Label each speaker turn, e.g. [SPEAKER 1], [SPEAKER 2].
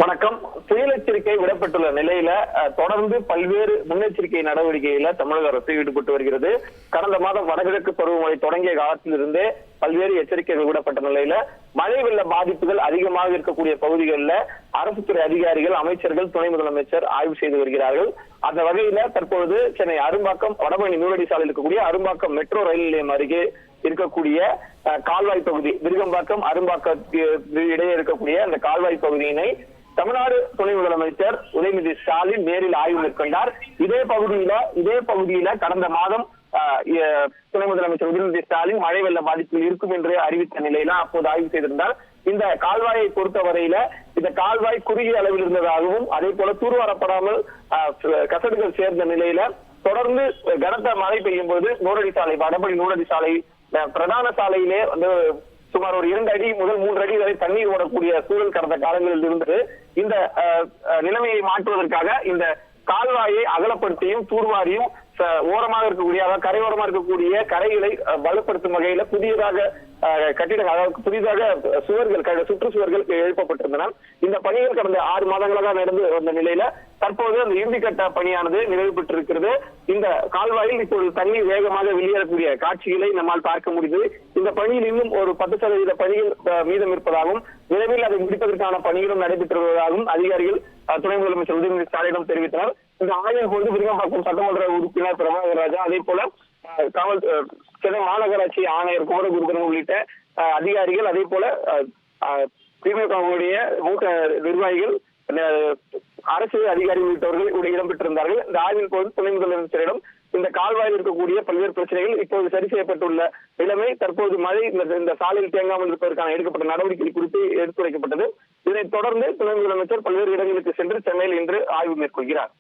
[SPEAKER 1] வணக்கம். புயல் எச்சரிக்கை விடப்பட்டுள்ள நிலையில தொடர்ந்து பல்வேறு முன்னெச்சரிக்கை நடவடிக்கையில தமிழக அரசு ஈடுபட்டு வருகிறது. கடந்த மாதம் வடகிழக்கு பருவமழை தொடங்கிய காலத்திலிருந்தே பல்வேறு எச்சரிக்கைகள் விடப்பட்ட நிலையில மழை வெள்ள பாதிப்புகள் அதிகமாக இருக்கக்கூடிய பகுதிகளில் அரசு துறை அதிகாரிகள், அமைச்சர்கள், துணை முதலமைச்சர் ஆய்வு செய்து வருகிறார்கள். அந்த வகையில தற்பொழுது சென்னை அரும்பாக்கம் வடபழனி நூலடி சாலையில் இருக்கக்கூடிய அரும்பாக்கம் மெட்ரோ ரயில் நிலையம் அருகே இருக்கக்கூடிய கால்வாய் பகுதி, விருகம்பாக்கம் அரும்பாக்கம் இடையே இருக்கக்கூடிய அந்த கால்வாய் பகுதியினை தமிழ்நாடு துணை முதலமைச்சர் உதயநிதி ஸ்டாலின் நேரில் ஆய்வு மேற்கொண்டார். இதே பகுதியில கடந்த மாதம் துணை முதலமைச்சர் உதயநிதி ஸ்டாலின் மழை வெள்ள பாதிப்பில் இருக்கும் என்று அறிவித்த நிலையில அப்போது ஆய்வு செய்திருந்தார். இந்த கால்வாயை பொறுத்தவரையில இந்த கால்வாய் குறுகிய அளவில் இருந்ததாகவும் அதே போல தூர்வாரப்படாமல் கசடுகள் சேர்ந்த நிலையில தொடர்ந்து கனத்த மழை பெய்யும் போது நூறடி சாலை, வடபழனி நூறடி சாலை பிரதான சாலையிலே வந்து சுமார் ஒரு 2 அடி முதல் 3 அடி வரை தண்ணீர் ஓடக்கூடிய சூழல் கடந்த காலங்களில் இருந்தது. இந்த நிலைமையை மாற்றுவதற்காக இந்த கால்வாயை அகலப்படுத்தியும் தூர்வாரியும் ஓரமாக இருக்கக்கூடிய, அதாவது கரையோரமாக இருக்கக்கூடிய கரைகளை வலுப்படுத்தும் வகையில புதியதாக கட்டிடங்கள், அதாவது புதிதாக சுவர்கள், சுற்றுச்சுவர்கள் எழுப்பப்பட்டிருந்தன. இந்த பணிகள் கடந்த 6 மாதங்களாக நடந்து வந்த நிலையில தற்போது அந்த இறுதிக்கட்ட பணியானது நிறைவு பெற்றிருக்கிறது. இந்த கால்வாயில் இப்போது தண்ணீர் வேகமாக வெளியேறக்கூடிய காட்சிகளை நம்மால் பார்க்க முடியுது. இந்த பணியில் இன்னும் ஒரு 10% பணிகள் மீதம் இருப்பதாகவும் விரைவில் அதை முடிப்பதற்கான பணிகளும் நடைபெற்று வருவதாகவும் அதிகாரிகள் துணை முதலமைச்சர் உதயநிதி ஸ்டாலினிடம் தெரிவித்தனர். இந்த ஆய்வின் போது விருகம்பாக்கம் சட்டமன்ற உறுப்பினர் பிரபாகர் ராஜா, அதே போல சென்னை மாநகராட்சி ஆணையர் கோரகுருதரன் உள்ளிட்ட அதிகாரிகள், அதே போல திமுகவுடைய மூத்த நிர்வாகிகள், அரசு அதிகாரி உள்ளிட்டவர்கள் இடம்பெற்றிருந்தார்கள். இந்த ஆய்வின் போது துணை முதலமைச்சரிடம் இந்த கால்வாயில் இருக்கக்கூடிய பல்வேறு பிரச்சனைகள் இப்போது சரி செய்யப்பட்டுள்ள நிலைமை, தற்போது மழை இந்த சாலையில் தேங்காமல் இருப்பதற்கான எடுக்கப்பட்ட நடவடிக்கை குறித்து எடுத்துரைக்கப்பட்டது. இதனைத் தொடர்ந்து துணை முதலமைச்சர் பல்வேறு இடங்களுக்கு சென்று சென்னையில் இன்று ஆய்வு மேற்கொள்கிறார்.